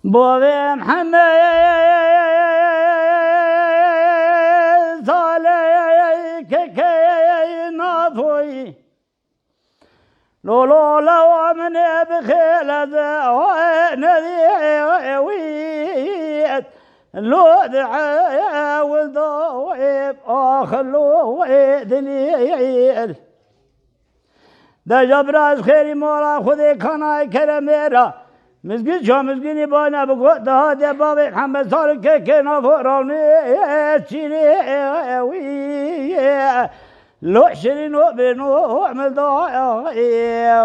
بابي محمد عليك كي نافوي لولو لو من بخيل نذيويت لو دعا ولدويب اخلو دليل دا جبراز خيري مورا خذي كناي كرميرا مسجد شو مسجدني بانا بقول ده بابي محمد صالح كنا فروني تشيني وي لو شرين وبنو عمل ضايع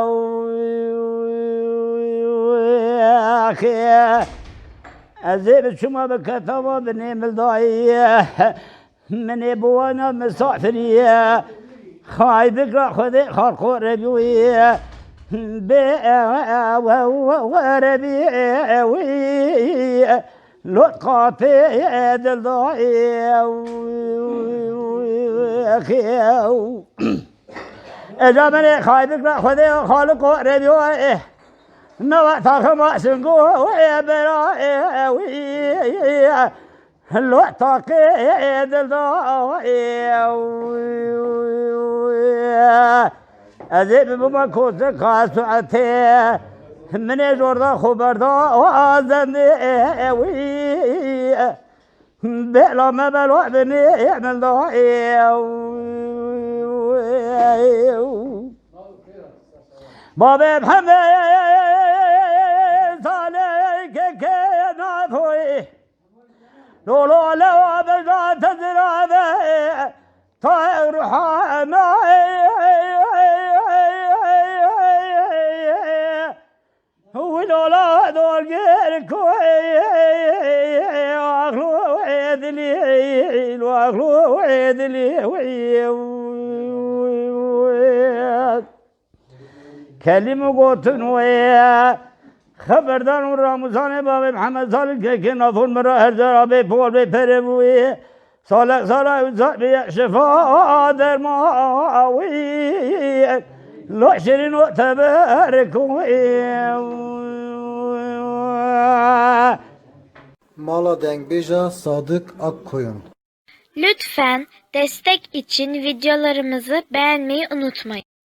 اخي ازيب شما بكتبه بنعمل ضايع من ابوانا مسافريه خاي بكره خذي خرخو ربيوي وربيعي لطقاتي دلضايع اخيو اذا مني خاي بكره خذي خالق ربيوي نوى تاخما سنقو براي لطقاتي دلضايع أذيب بما كنت قاسعتي من جوردا خبردا وأذني وي بلا ما بلوع بني يعمل ضايع بابي محمد عليك كنا فوي لولو لو بجا تزرع طير حماي ولولا دول غيرك واخلو ويدلي واخلو ويدلي كلمة قوتن ويا خبردار رمضان بابي محمد صالح كنا فون مرة هرجر أبي بول بيربوي صالح صالح وزابي شفاء درماوي لو شرين وتبارك Mala Dengbeja Sadık Akkoyun. Lütfen destek için videolarımızı beğenmeyi unutmayın.